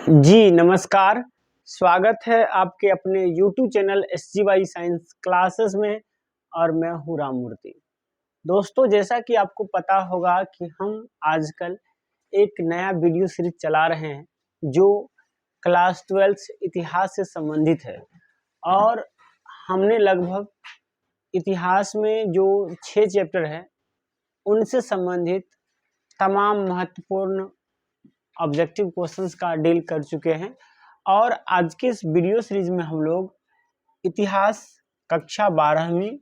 जी नमस्कार। स्वागत है आपके अपने YouTube channel SGY science classes में और मैं हूँ राम मूर्ति। दोस्तों, जैसा कि आपको पता होगा कि हम आजकल एक नया वीडियो सीरीज चला रहे हैं जो क्लास 12 इतिहास से संबंधित है और हमने लगभग इतिहास में जो 6 चैप्टर है उनसे संबंधित तमाम महत्वपूर्ण ऑब्जेक्टिव क्वेश्चंस का डील कर चुके हैं और आज के इस वीडियो सीरीज में हम लोग इतिहास कक्षा 12वीं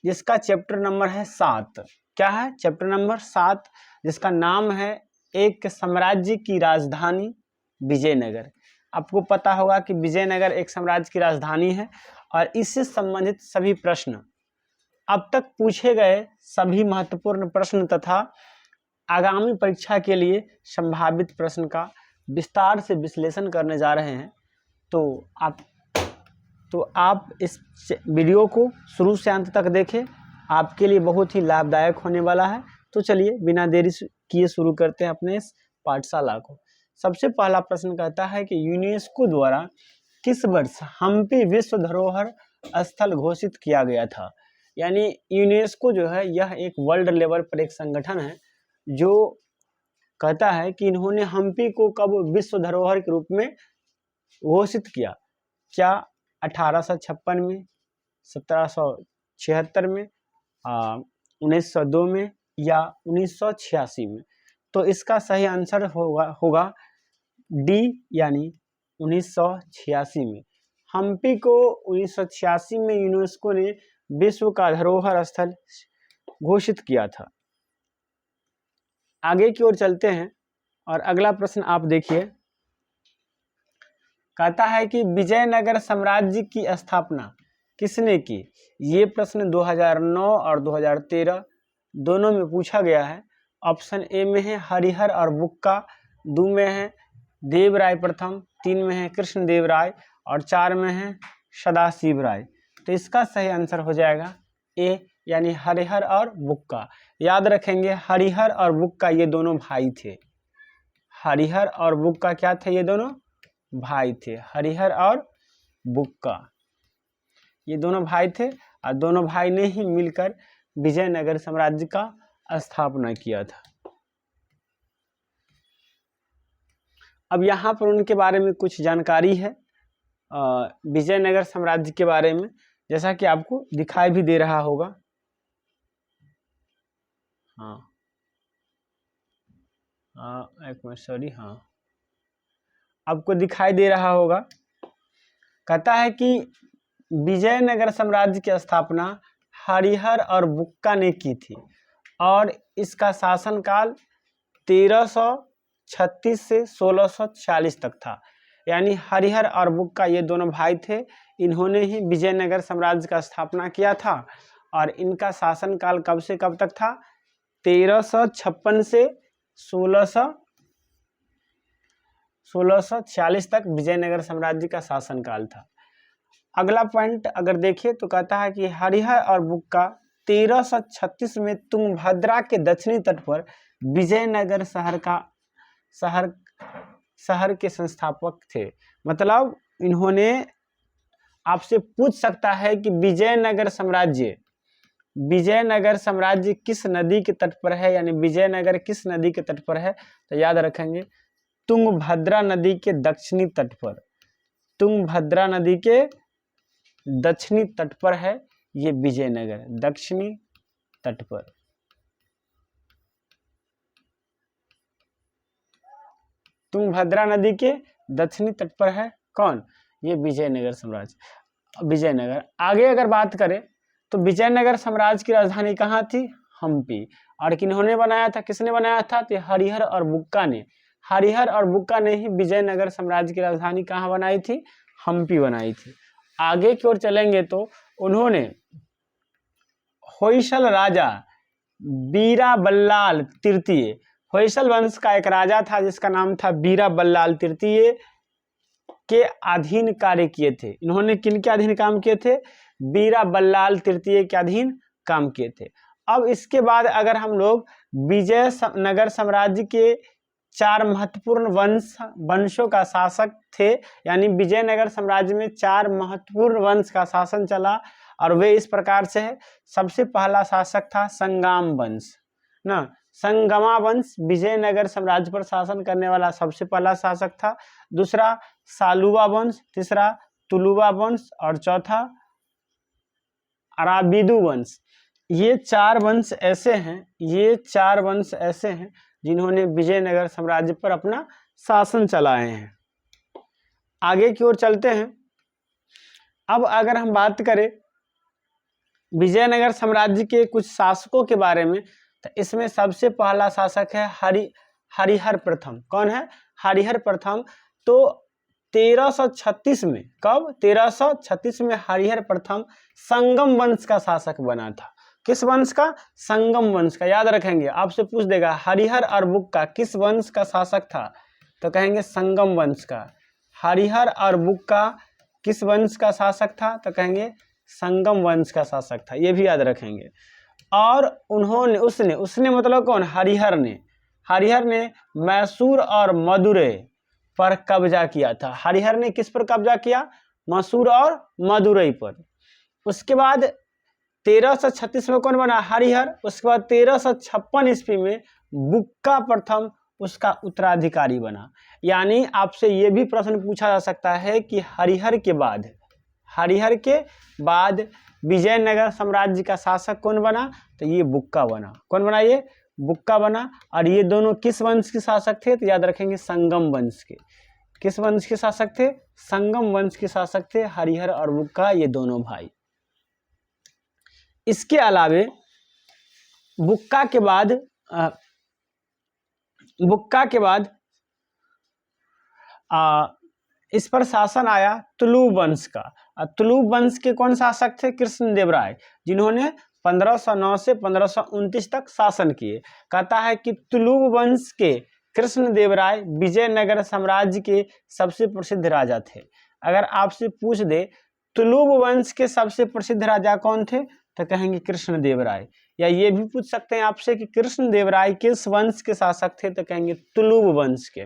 जिसका चैप्टर नंबर है 7। क्या है? चैप्टर नंबर 7 जिसका नाम है एक साम्राज्य की राजधानी विजयनगर। आपको पता होगा कि विजयनगर एक साम्राज्य की राजधानी है और इससे संबंधित सभी प्रश्न, अब तक पूछे गए सभी महत्वपूर्ण प्रश्न तथा आगामी परीक्षा के लिए संभावित प्रश्न का विस्तार से विश्लेषण करने जा रहे हैं। तो आप इस वीडियो को शुरू से अंत तक देखें, आपके लिए बहुत ही लाभदायक होने वाला है। तो चलिए बिना देरी किए शुरू करते हैं अपने इस पाठशाला को। सबसे पहला प्रश्न कहता है कि यूनेस्को द्वारा किस वर्ष हम्पी विश्व धरोहर स्थल घोषित किया गया था। यानी यूनेस्को जो है यह एक वर्ल्ड लेवल पर एक संगठन है जो कहता है कि इन्होंने हम्पी को कब विश्व धरोहर के रूप में घोषित किया। क्या 1856 में, 1776 में, 1902 में या 1986 में? तो इसका सही आंसर होगा डी यानी 1986 में। हम्पी को 1986 में यूनेस्को ने विश्व का धरोहर स्थल घोषित किया था। आगे की ओर चलते हैं और अगला प्रश्न आप देखिए। कहता है कि विजयनगर साम्राज्य की स्थापना किसने की। ये प्रश्न 2009 और 2013 दोनों में पूछा गया है। ऑप्शन ए में है हरिहर और बुक्का, 2 में है देवराय प्रथम, 3 में है कृष्णदेव राय और 4 में है सदाशिव राय। तो इसका सही आंसर हो जाएगा ए यानी हरिहर और बुक्का। याद रखेंगे हरिहर और बुक्का ये दोनों भाई थे। हरिहर और बुक्का क्या थे? ये दोनों भाई थे। हरिहर और बुक्का ये दोनों भाई थे और दोनों भाई ने ही मिलकर विजयनगर साम्राज्य का स्थापना किया था। अब यहाँ पर उनके बारे में कुछ जानकारी है विजयनगर साम्राज्य के बारे में, जैसा कि आपको दिखाई भी दे रहा होगा। एक मिनट, सॉरी, आपको दिखाई दे रहा होगा। कहता है कि विजयनगर साम्राज्य की स्थापना हरिहर और बुक्का ने की थी और इसका शासनकाल 1336 से 1640 तक था। यानी हरिहर और बुक्का ये दोनों भाई थे, इन्होंने ही विजयनगर साम्राज्य का स्थापना किया था और इनका शासनकाल कब से कब तक था? 1356 से 1646 तक विजयनगर साम्राज्य का शासनकाल था। अगला पॉइंट अगर देखिए तो कहता है कि हरिहर और बुक्का 1336 में तुंगभद्रा के दक्षिणी तट पर विजयनगर शहर के संस्थापक थे। मतलब इन्होंने, आपसे पूछ सकता है कि विजयनगर साम्राज्य किस नदी के तट पर है, यानी विजयनगर किस नदी के तट पर है? तो याद रखेंगे तुंगभद्रा नदी के दक्षिणी तट पर। तुंगभद्रा नदी के दक्षिणी तट पर है ये विजयनगर, दक्षिणी तट पर। तुंगभद्रा नदी के दक्षिणी तट पर है कौन? ये विजयनगर साम्राज्य। विजयनगर आगे अगर बात करें तो विजयनगर साम्राज्य की राजधानी कहाँ थी? हम्पी। और किन्होंने बनाया था, किसने बनाया था? तो हरिहर और बुक्का ने। हरिहर और बुक्का ने ही विजयनगर साम्राज्य की राजधानी कहाँ बनाई थी? हम्पी बनाई थी। आगे की ओर चलेंगे तो उन्होंने होयसल राजा बीरा बल्लाल तृतीय, होयसल वंश का एक राजा था जिसका नाम था बीरा बल्लाल तृतीय के अधीन कार्य किए थे। इन्होंने किनके अधीन काम किए थे? बीरा बल्लाल तृतीय के अधीन काम किए थे। अब इसके बाद अगर हम लोग विजयनगर साम्राज्य के 4 महत्वपूर्ण वंशों का शासक थे, यानी विजयनगर साम्राज्य में 4 महत्वपूर्ण वंश का शासन चला और वे इस प्रकार से है। सबसे पहला शासक था संगम वंश ना, संगमा वंश विजयनगर साम्राज्य पर शासन करने वाला सबसे पहला शासक था। दूसरा सालुवा वंश, तीसरा तुलुवा वंश और चौथा अराबिदु वंश। ये 4 वंश ऐसे हैं जिन्होंने विजयनगर साम्राज्य पर अपना शासन चलाए हैं। आगे की ओर चलते हैं। अब अगर हम बात करें विजयनगर साम्राज्य के कुछ शासकों के बारे में, तो इसमें सबसे पहला शासक है हरिहर प्रथम। कौन है? हरिहर प्रथम। तो 1336 में, कब? 1336 में हरिहर प्रथम संगम वंश का शासक बना था। किस वंश का? संगम वंश का। याद रखेंगे, आपसे पूछ देगा हरिहर और बुक्का किस वंश का शासक था, तो कहेंगे संगम वंश का। हरिहर और बुक्का किस वंश का शासक था, तो कहेंगे संगम वंश का शासक था। ये भी याद रखेंगे। और उसने मतलब कौन? हरिहर ने मैसूर और मदुरै पर कब्जा किया था। हरिहर ने किस पर कब्जा किया? मैसूर और मदुरै पर। उसके बाद 1336 में कौन बना? हरिहर। उसके बाद 1356 ईस्वी में बुक्का प्रथम उसका उत्तराधिकारी बना। यानी आपसे ये भी प्रश्न पूछा जा सकता है कि हरिहर के बाद विजयनगर साम्राज्य का शासक कौन बना, तो ये बुक्का बना। कौन बना? ये बुक्का बना। और ये दोनों किस वंश के शासक थे, तो याद रखेंगे संगम वंश के। किस वंश के शासक थे? संगम वंश के शासक थे हरिहर और बुक्का, ये दोनों भाई। इसके अलावे बुक्का के बाद इस पर शासन आया तुलुव वंश का। तुलुव वंश के कौन शासक थे? कृष्णदेव राय, जिन्होंने 1509 से 1529 तक शासन किए। कहता है कि तुलुव वंश के कृष्णदेव राय विजयनगर साम्राज्य के सबसे प्रसिद्ध राजा थे। अगर आपसे पूछ दे तुलुव वंश के सबसे प्रसिद्ध राजा कौन थे, तो कहेंगे कृष्णदेव राय। या ये भी पूछ सकते हैं आपसे कि कृष्णदेव राय किस वंश के शासक थे, तो कहेंगे तुलुव वंश के।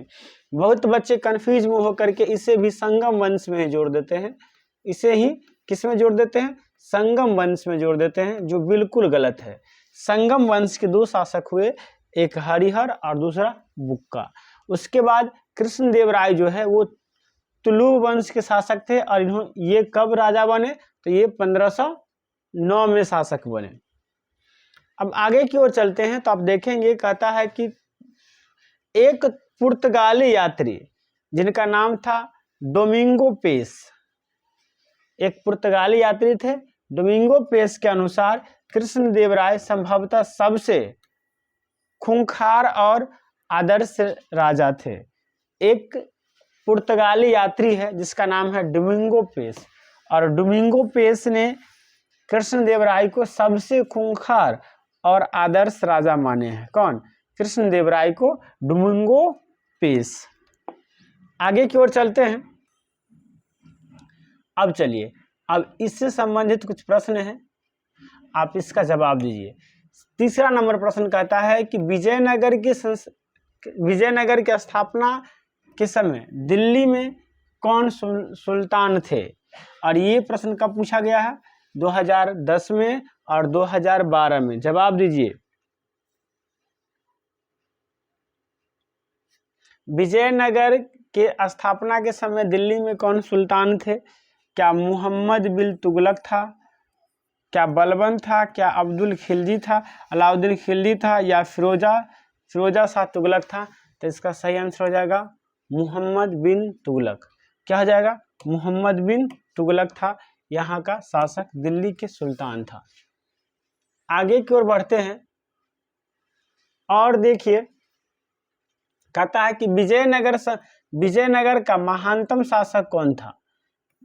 बहुत बच्चे कंफ्यूज में होकर के इसे भी संगम वंश में जोड़ देते हैं। इसे ही किस में जोड़ देते हैं? संगम वंश में जोड़ देते हैं, जो बिल्कुल गलत है। संगम वंश के 2 शासक हुए, एक हरिहर और दूसरा बुक्का। उसके बाद कृष्णदेव राय जो है वो तुलुव वंश के शासक थे और ये कब राजा बने, तो ये 1509 में शासक बने। अब आगे की ओर चलते हैं तो आप देखेंगे, कहता है कि एक पुर्तगाली यात्री जिनका नाम था डोमिंगो पेस, एक पुर्तगाली यात्री थे डोमिंगो पेस के अनुसार कृष्णदेव राय संभवतः सबसे खूंखार और आदर्श राजा थे। एक पुर्तगाली यात्री है जिसका नाम है डोमिंगो पेस, और डोमिंगो पेस ने कृष्णदेव राय को सबसे खूंखार और आदर्श राजा माने हैं। कौन? कृष्णदेव राय को डोमिंगो पेस। आगे की ओर चलते हैं। अब चलिए, अब इससे संबंधित कुछ प्रश्न हैं, आप इसका जवाब दीजिए। तीसरा नंबर प्रश्न कहता है कि विजयनगर की स्थापना के समय दिल्ली में कौन सुल्तान थे? और ये प्रश्न कब पूछा गया है? 2010 में और 2012 में। जवाब दीजिए। विजयनगर के स्थापना के समय दिल्ली में कौन सुल्तान थे? क्या मुहम्मद बिन तुगलक था, क्या बलबन था, क्या अब्दुल खिलजी था, अलाउद्दीन खिलजी था, या फिरोजा शाह तुगलक था? तो इसका सही आंसर हो जाएगा मुहम्मद बिन तुगलक। क्या हो जाएगा? मुहम्मद बिन तुगलक था यहाँ का शासक, दिल्ली के सुल्तान था। आगे की ओर बढ़ते हैं और देखिए, कहता है कि विजयनगर का महानतम शासक कौन था?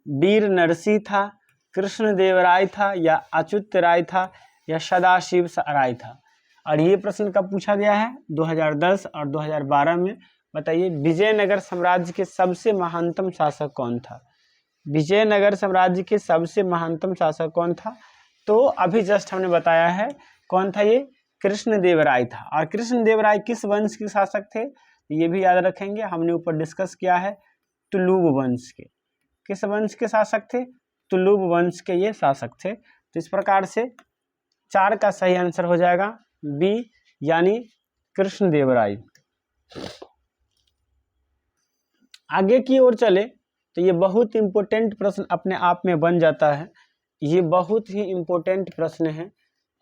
वीर नरसिंह था, कृष्णदेव राय था, या अच्युत राय था, या सदाशिव राय था? और ये प्रश्न कब पूछा गया है? 2010 और 2012 में। बताइए, विजयनगर साम्राज्य के सबसे महानतम शासक कौन था? विजयनगर साम्राज्य के सबसे महानतम शासक कौन था? तो अभी जस्ट हमने बताया है कौन था, ये कृष्णदेव राय था। और कृष्णदेव राय किस वंश के शासक थे? ये भी याद रखेंगे। हमने ऊपर डिस्कस किया है तुलुब वंश के, किस वंश के शासक थे? तुलुब वंश के ये शासक थे। तो इस प्रकार से 4 का सही आंसर हो जाएगा बी, यानी कृष्णदेवराय। आगे की ओर चले तो ये बहुत इंपॉर्टेंट प्रश्न अपने आप में बन जाता है। ये बहुत ही इंपॉर्टेंट प्रश्न है।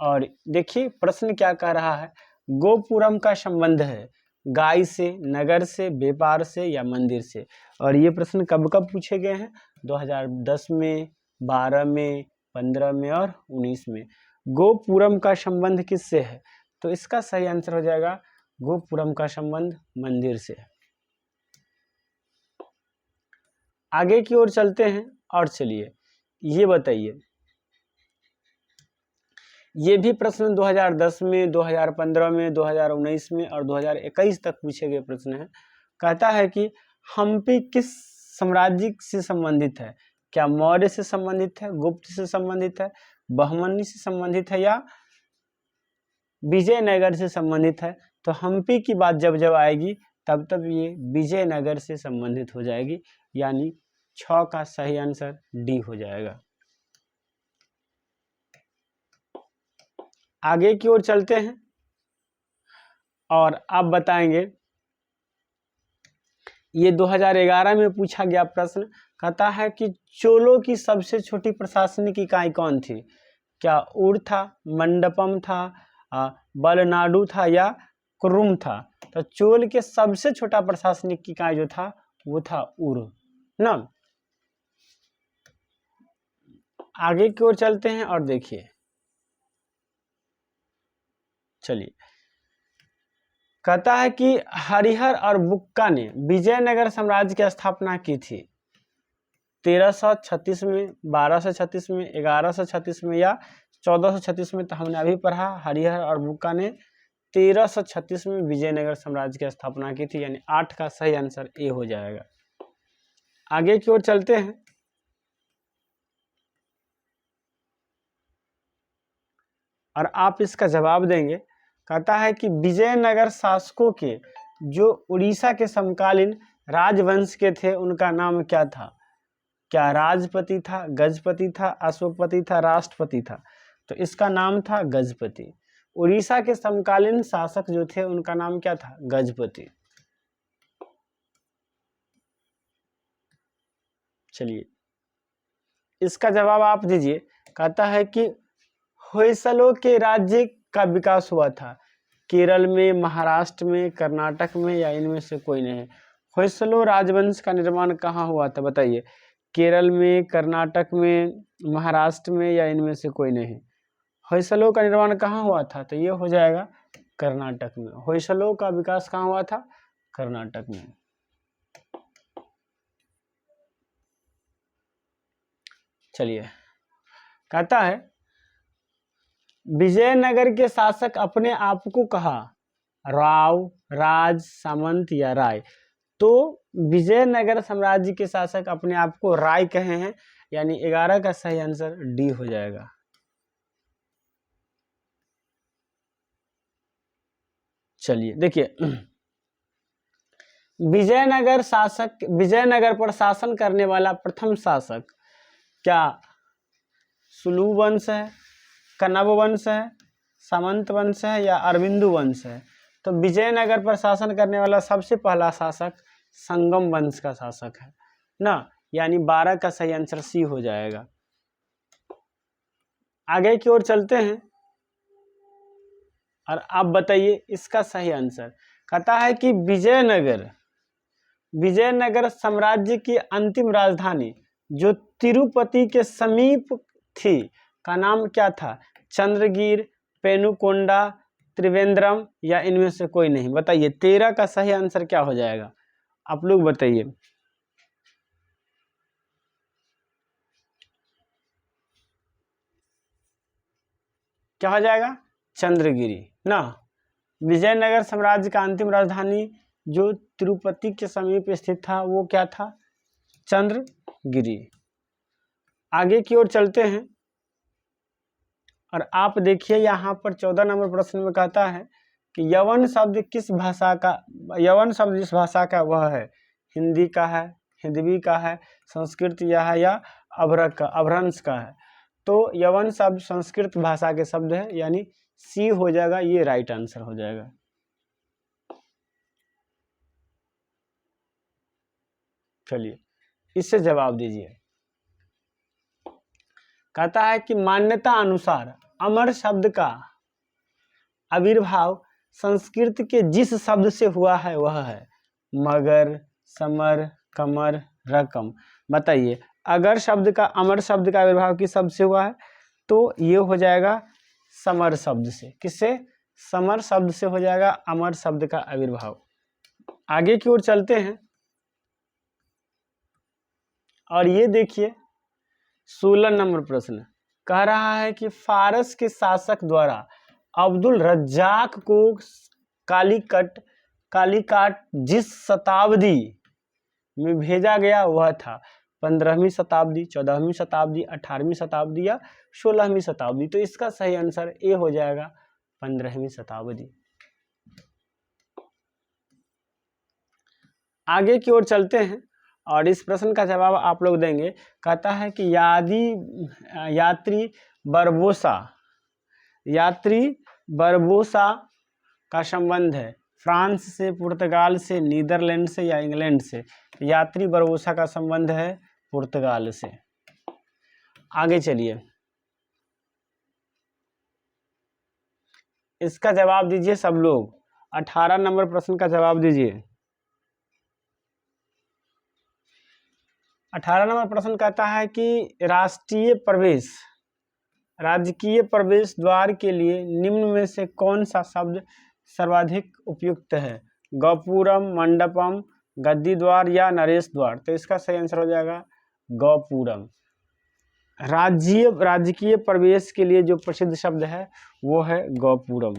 और देखिए प्रश्न क्या कह रहा है, गोपुरम का संबंध है गाय से, नगर से, व्यापार से या मंदिर से। और ये प्रश्न कब कब पूछे गए हैं? 2010 में, 12 में, 15 में और 19 में। गोपुरम का संबंध किससे है? तो इसका सही आंसर हो जाएगा गोपुरम का संबंध मंदिर से है। आगे की ओर चलते हैं और चलिए ये बताइए, ये भी प्रश्न 2010 में, 2015 में, 2019 में और 2021 तक पूछे गए प्रश्न हैं। कहता है कि हम्पी किस साम्राज्य से संबंधित है? क्या मौर्य से संबंधित है, गुप्त से संबंधित है, बहमनी से संबंधित है या विजयनगर से संबंधित है? तो हम्पी की बात जब जब आएगी तब तब ये विजयनगर से संबंधित हो जाएगी, यानी 6 का सही आंसर डी हो जाएगा। आगे की ओर चलते हैं और आप बताएंगे, ये 2011 में पूछा गया प्रश्न। कहता है कि चोलों की सबसे छोटी प्रशासनिक इकाई कौन थी? क्या ऊर था, मंडपम था, बलनाडु था या कुरुम था? तो चोल के सबसे छोटा प्रशासनिक इकाई जो था वो था ऊर ना। आगे की ओर चलते हैं और देखिए, चलिए कहता है कि हरिहर और बुक्का ने विजयनगर साम्राज्य की स्थापना की थी 1336 में, 1236 में, 1136 में या 1436 में। तो हमने अभी पढ़ा हरिहर और बुक्का ने 1336 में विजयनगर साम्राज्य की स्थापना की थी, यानी 8 का सही आंसर ए हो जाएगा। आगे की ओर चलते हैं और आप इसका जवाब देंगे। कहता है कि विजयनगर शासकों के जो उड़ीसा के समकालीन राजवंश के थे उनका नाम क्या था? क्या राजपति था, गजपति था, अश्वपति था, राष्ट्रपति था? तो इसका नाम था गजपति। उड़ीसा के समकालीन शासक जो थे उनका नाम क्या था? गजपति। चलिए इसका जवाब आप दीजिए। कहता है कि होयसलों के राज्य का विकास हुआ था केरल में, महाराष्ट्र में, कर्नाटक में या इनमें से कोई नहीं। होयसलों राजवंश का निर्माण कहाँ हुआ था बताइए? केरल में, कर्नाटक में, महाराष्ट्र में या इनमें से कोई नहीं। होयसलों का निर्माण कहाँ हुआ था? तो ये हो जाएगा कर्नाटक में। होयसलों का विकास कहाँ हुआ था? कर्नाटक में। चलिए कहता है विजयनगर के शासक अपने आप को कहा राव, राज, सामंत या राय? तो विजयनगर साम्राज्य के शासक अपने आप को राय कहे हैं, यानी 11 का सही आंसर डी हो जाएगा। चलिए देखिए, विजयनगर पर शासन करने वाला प्रथम शासक क्या सुलू वंश है, कनव वंश है, सामंत वंश है या अरविंदु वंश है? तो विजयनगर पर शासन करने वाला सबसे पहला शासक संगम वंश का शासक है ना, यानी 12 का सही आंसर सी हो जाएगा। आगे की ओर चलते हैं और आप बताइए इसका सही आंसर। कहता है कि विजयनगर साम्राज्य की अंतिम राजधानी जो तिरुपति के समीप थी का नाम क्या था? चंद्रगिर, पेनुकोंडा, त्रिवेंद्रम या इनमें से कोई नहीं। बताइए 13 का सही आंसर क्या हो जाएगा? आप लोग बताइए। क्या हो जाएगा? चंद्रगिरी ना। विजयनगर साम्राज्य का अंतिम राजधानी जो तिरुपति के समीप स्थित था वो क्या था? चंद्रगिरी। आगे की ओर चलते हैं और आप देखिए यहाँ पर 14 नंबर प्रश्न में कहता है कि यवन शब्द किस भाषा का, यवन शब्द जिस भाषा का वह है हिंदी का है, हिंदवी का है, संस्कृत या है, या अभ्रक का, अभ्रंश का है। तो यवन शब्द संस्कृत भाषा के शब्द है, यानी सी हो जाएगा, ये राइट आंसर हो जाएगा। चलिए इससे जवाब दीजिए। कहता है कि मान्यता अनुसार अमर शब्द का आविर्भाव संस्कृत के जिस शब्द से हुआ है वह है मगर, समर, कमर, रकम। बताइए, अगर शब्द का, अमर शब्द का आविर्भाव किस शब्द से हुआ है, तो ये हो जाएगा समर शब्द से। किससे? समर शब्द से हो जाएगा अमर शब्द का आविर्भाव। आगे की ओर चलते हैं और ये देखिए 16 नंबर प्रश्न कह रहा है कि फारस के शासक द्वारा अब्दुल रज्जाक को कालीकाट जिस शताब्दी में भेजा गया वह था 15वीं शताब्दी, 14वीं शताब्दी, 18वीं शताब्दी या 16वीं शताब्दी। तो इसका सही आंसर ए हो जाएगा 15वीं शताब्दी। आगे की ओर चलते हैं और इस प्रश्न का जवाब आप लोग देंगे। कहता है कि यात्री बरबोसा का संबंध है फ्रांस से, पुर्तगाल से, नीदरलैंड से या इंग्लैंड से। यात्री बरबोसा का संबंध है पुर्तगाल से। आगे चलिए, इसका जवाब दीजिए सब लोग। 18 नंबर प्रश्न का जवाब दीजिए। 18 नंबर प्रश्न कहता है कि राजकीय प्रवेश द्वार के लिए निम्न में से कौन सा शब्द सर्वाधिक उपयुक्त है? गौपुरम, मंडपम, गद्दी द्वार या नरेश द्वार। तो इसका सही आंसर हो जाएगा गौपुरम। राजकीय प्रवेश के लिए जो प्रसिद्ध शब्द है वो है गौपुरम।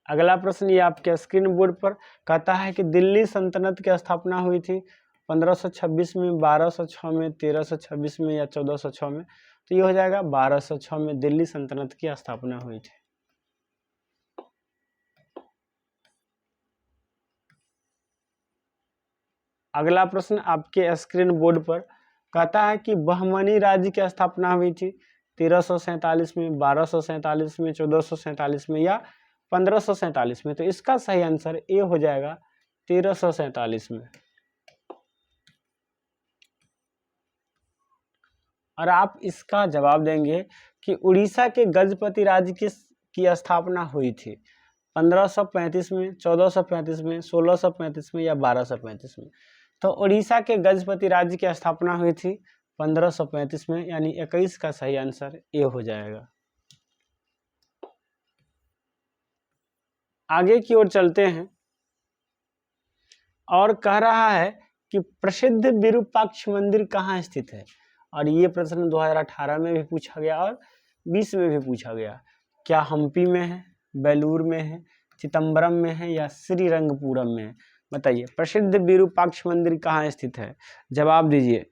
अगला प्रश्न ये आपके स्क्रीन बोर्ड पर कहता है कि दिल्ली सल्तनत की स्थापना हुई थी 1526 में, 1206 में, 1326 में या 1406 में। तो ये हो जाएगा 1206 में दिल्ली सल्तनत की स्थापना हुई थी। अगला प्रश्न आपके स्क्रीन बोर्ड पर कहता है कि बहमनी राज्य की स्थापना हुई थी 1347 में, 1247 में, 1447 में या 1547 में। तो इसका सही आंसर ए हो जाएगा 1347 में। और आप इसका जवाब देंगे कि उड़ीसा के गजपति राज्य की स्थापना हुई थी 1535 में, 1435 में, 1635 में या 1235 में। तो उड़ीसा के गजपति राज्य की स्थापना हुई थी 1535 में, यानी 21 का सही आंसर ए हो जाएगा। आगे की ओर चलते हैं और कह रहा है कि प्रसिद्ध विरूपाक्ष मंदिर कहाँ स्थित है। और ये प्रश्न 2018 में भी पूछा गया और 20 में भी पूछा गया। क्या हम्पी में है, बेलूर में है, चिदम्बरम में है या श्रीरंगपुरम में है? बताइए, प्रसिद्ध विरूपाक्ष मंदिर कहाँ स्थित है? जवाब दीजिए,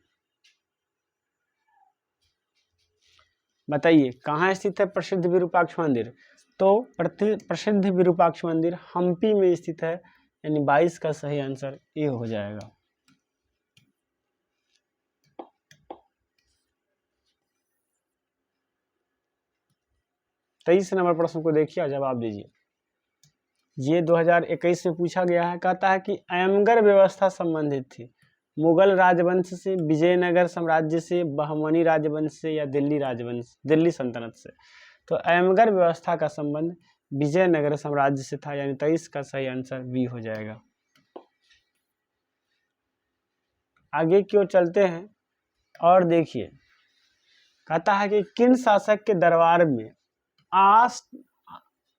बताइए कहाँ स्थित है प्रसिद्ध विरूपाक्ष मंदिर। तो प्रसिद्ध विरूपाक्ष मंदिर हम्पी में स्थित है, यानी 22 का सही आंसर ए हो जाएगा। तेईस नंबर प्रश्न को देखिए और जवाब दीजिए। ये 2021 में पूछा गया है। कहता है कि अयमगर व्यवस्था संबंधित थी मुगल राजवंश से, विजयनगर साम्राज्य से, बहमनी राजवंश से या दिल्ली सल्तनत से। तो अयमगर व्यवस्था का संबंध विजयनगर साम्राज्य से था, यानी 23 का सही आंसर बी हो जाएगा। आगे की ओर चलते हैं और देखिए, कहता है कि किन शासक के दरबार में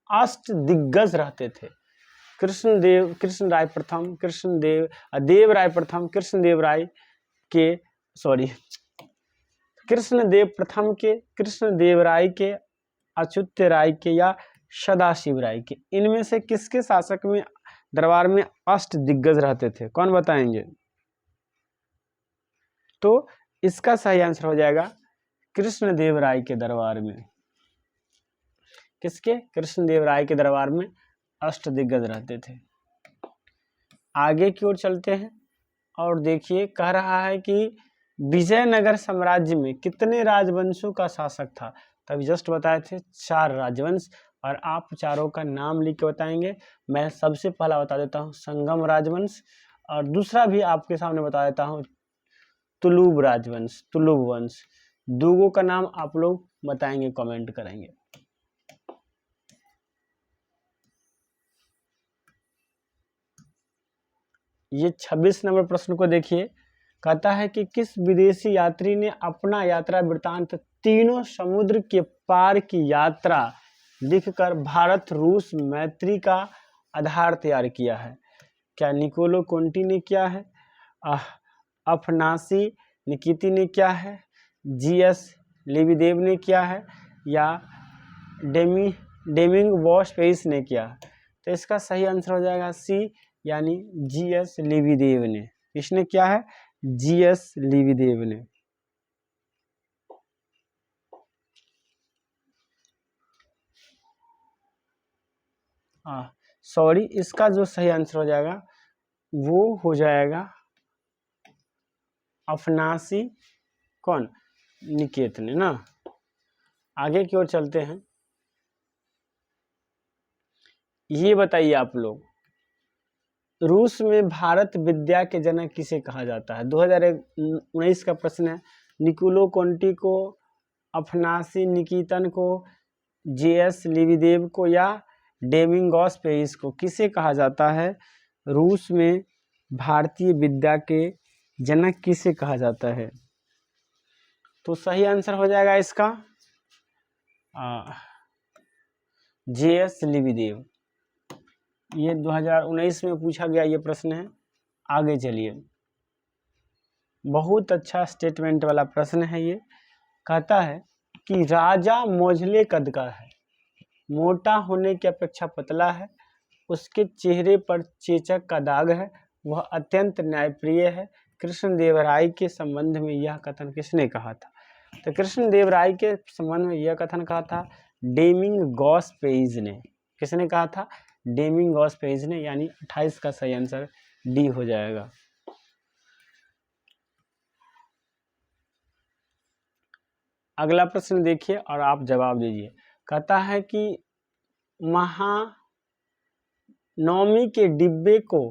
अष्ट दिग्गज रहते थे? कृष्णदेव प्रथम के, कृष्णदेव राय के, अच्युत राय के या सदाशिव राय के। इनमें से किसके शासक में दरबार में अष्ट दिग्गज रहते थे? कौन बताएंगे? तो इसका सही आंसर हो जाएगा कृष्णदेव राय के दरबार में। किसके? कृष्णदेव राय के दरबार में अष्टदिग्गज रहते थे। आगे की ओर चलते हैं और देखिए कह रहा है कि विजयनगर साम्राज्य में कितने राजवंशों का शासक था? तभी जस्ट बताए थे 4 राजवंश, और आप चारों का नाम लिख के बताएंगे। मैं सबसे पहला बता देता हूँ संगम राजवंश, और दूसरा भी आपके सामने बता देता हूँ तुलुब राजवंश, तुलुब वंश। दूगों का नाम आप लोग बताएंगे, कमेंट करेंगे। ये 26 नंबर प्रश्न को देखिए, कहता है कि किस विदेशी यात्री ने अपना यात्रा वृत्तांत तीनों समुद्र के पार की यात्रा लिखकर भारत रूस मैत्री का आधार तैयार किया है? क्या निकोलो कोंटी ने किया है, अफनासी निकिती ने किया है, जीएस लेविदेव ने किया है, या डेमिंग वॉशपेइस ने किया है? तो इसका सही आंसर हो जाएगा सी, यानी जीएस लेविदेव ने। किसने किया है? जीएस लेविदेव ने। सॉरी, इसका जो सही आंसर हो जाएगा वो हो जाएगा अफनासी कौन? निकेत ने ना। आगे की ओर चलते हैं। ये बताइए आप लोग, रूस में भारत विद्या के जनक किसे कहा जाता है? 2019 का प्रश्न है। निकोलो कोंटी को, अफनासी निकितन को, जेएस लेविदेव को, या डेमिंगोस पेरिस को किसे कहा जाता है? रूस में भारतीय विद्या के जनक किसे कहा जाता है? तो सही आंसर हो जाएगा इसका जेएस लेविदेव। ये 2019 में पूछा गया ये प्रश्न है। आगे चलिए, बहुत अच्छा स्टेटमेंट वाला प्रश्न है ये। कहता है कि राजा मोझले कद का है, मोटा होने की अपेक्षा पतला है, उसके चेहरे पर चेचक का दाग है, वह अत्यंत न्यायप्रिय है। कृष्णदेव राय के संबंध में यह कथन किसने कहा था? तो कृष्णदेव राय के संबंध में यह कथन कहा था डेमिंगोस पेरिस ने। किसने कहा था? डेमिंगोस पेरिस ने, यानी 28 का सही आंसर डी हो जाएगा। अगला प्रश्न देखिए और आप जवाब दीजिए। कहता है कि महानवमी के डिब्बे को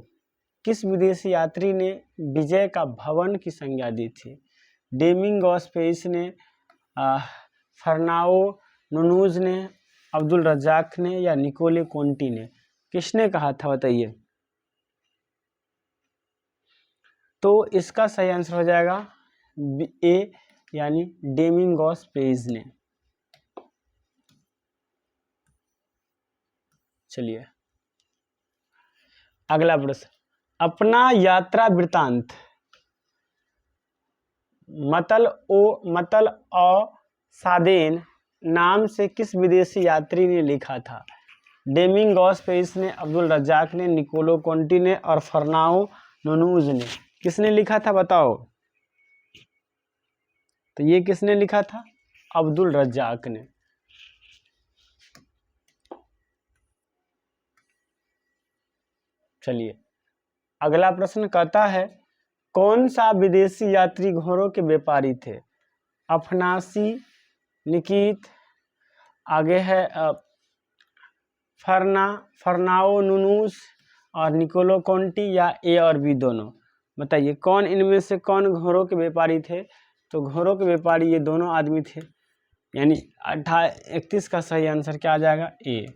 किस विदेशी यात्री ने विजय का भवन की संज्ञा दी थी? डेमिंगोस पेरिस ने, फर्नाओ नुनूज ने, अब्दुल रज्जाक ने, या निकोले कोंटी ने? किसने कहा था बताइए? तो इसका सही आंसर हो जाएगा ए, यानी डेमिंगोस पेरिस ने। चलिए अगला प्रश्न, अपना यात्रा वृत्तांत मतल औ सादेन नाम से किस विदेशी यात्री ने लिखा था? डेमिंगोस पेरिस ने, अब्दुल रज्जाक ने, निकोलो कोंटी ने, और फर्नाओ नुनूज ने? किसने लिखा था बताओ? तो ये किसने लिखा था? अब्दुल रज्जाक ने। चलिए अगला प्रश्न कहता है, कौन सा विदेशी यात्री घोड़ों के व्यापारी थे? अफनासी निकित, आगे है फर्नाओ नुनूस और निकोलो कोंटी, या ए और बी दोनों? बताइए कौन इनमें से कौन घोड़ों के व्यापारी थे? तो घोड़ों के व्यापारी ये दोनों आदमी थे, यानी 31 का सही आंसर क्या आ जाएगा? ए।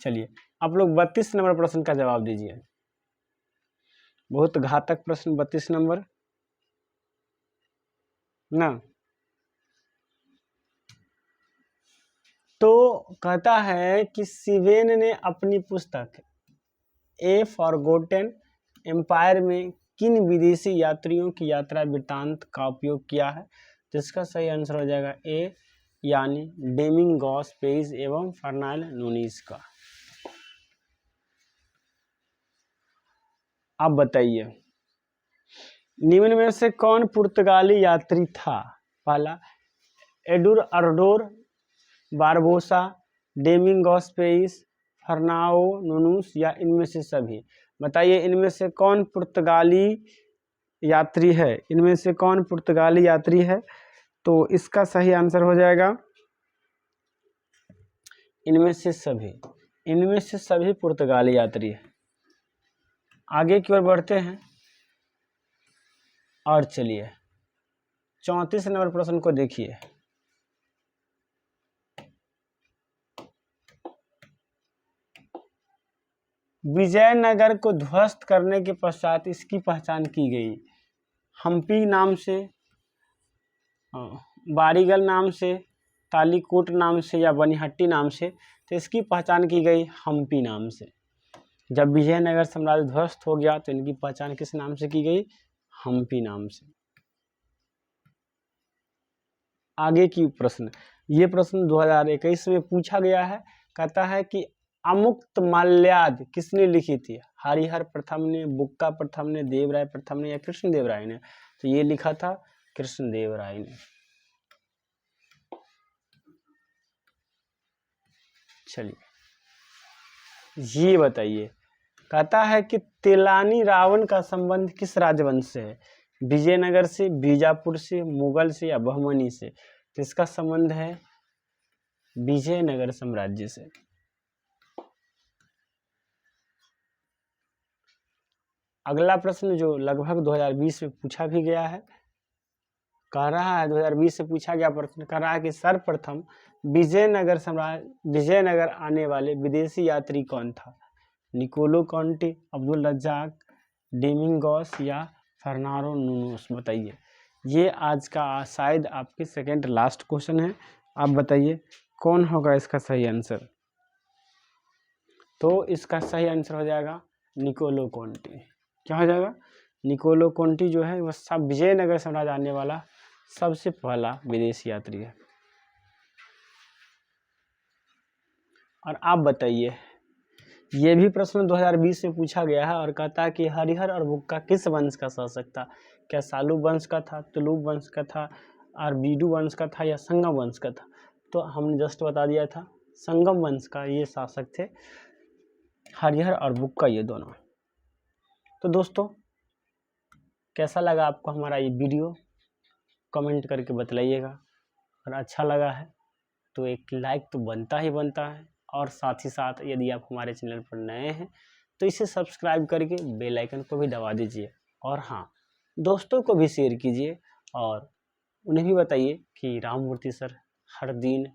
चलिए आप लोग 32 नंबर प्रश्न का जवाब दीजिए। बहुत घातक प्रश्न 32 नंबर ना। तो कहता है कि सिवेन ने अपनी पुस्तक ए फॉरगॉटन एम्पायर में किन विदेशी यात्रियों की यात्रा वृत्तांत का उपयोग किया है? जिसका सही आंसर हो जाएगा ए, यानी डेमिंगोस पेरिस एवं फर्नाओ नुनूज का। अब बताइए निम्न में से कौन पुर्तगाली यात्री था? पहला एडुर अर्डोर, बारबोसा, डोमिंगोस पेइस, फर्नाओ नुनूस या इनमें से सभी। बताइए इनमें से कौन पुर्तगाली यात्री है, इनमें से कौन पुर्तगाली यात्री है? तो इसका सही आंसर हो जाएगा इनमें से सभी, इनमें से सभी पुर्तगाली यात्री है। आगे की ओर बढ़ते हैं और चलिए 34 नंबर प्रश्न को देखिए। विजयनगर को ध्वस्त करने के पश्चात इसकी पहचान की गई। हम्पी नाम से, बारीगल नाम से, तालीकोट नाम से या बनिहट्टी नाम से। तो इसकी पहचान की गई हम्पी नाम से। जब विजयनगर साम्राज्य ध्वस्त हो गया तो इनकी पहचान किस नाम से की गई? हम्पी नाम से। आगे की प्रश्न, ये प्रश्न 2021 में पूछा गया है। कहता है कि अमुक्तमाल्याद किसने लिखी थी? हरिहर प्रथम ने, बुक्का प्रथम ने, देवराय प्रथम ने या कृष्णदेव राय ने? तो ये लिखा था कृष्णदेव राय ने। चलिए ये बताइए, कहता है कि तेलानी रावण का संबंध किस राजवंश से है? विजयनगर से, बीजापुर से, मुगल से या बहमनी से? तो इसका संबंध है विजयनगर साम्राज्य से। अगला प्रश्न जो लगभग 2020 में पूछा भी गया है, कह रहा है 2020 से पूछा गया प्रश्न, कह रहा है कि सर्वप्रथम विजयनगर आने वाले विदेशी यात्री कौन था? Niccolo Conte, Abdul Razzaq, Domingos या फर्नांडो नुनोस? बताइए। ये आज का शायद आपके सेकंड लास्ट क्वेश्चन है। आप बताइए कौन होगा इसका सही आंसर? तो इसका सही आंसर हो जाएगा निकोलो कॉन्टे। क्या हो जाएगा? निकोलो कॉन्टे जो है वह सब विजयनगर साम्राज्य आने वाला सबसे पहला विदेशी यात्री है। और आप बताइए, ये भी प्रश्न 2020 में पूछा गया है और कहता है कि हरिहर और बुक्का किस वंश का शासक था? क्या सालू वंश का था, तुलुप वंश का था, आरबीडू वंश का था या संगम वंश का था? तो हमने जस्ट बता दिया था संगम वंश का ये शासक थे, हरिहर और बुक्का ये दोनों। तो दोस्तों कैसा लगा आपको हमारा ये वीडियो? कमेंट करके बतलाइएगा। और अच्छा लगा है तो एक लाइक तो बनता ही बनता है, और साथ ही साथ यदि आप हमारे चैनल पर नए हैं तो इसे सब्सक्राइब करके बेल आइकन को भी दबा दीजिए। और हाँ, दोस्तों को भी शेयर कीजिए और उन्हें भी बताइए कि राममूर्ति सर हर दिन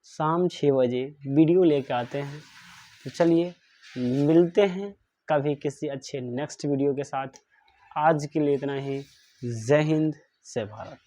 शाम 6 बजे वीडियो लेकर आते हैं। तो चलिए मिलते हैं कभी किसी अच्छे नेक्स्ट वीडियो के साथ। आज के लिए इतना ही। जय हिंद, जय भारत।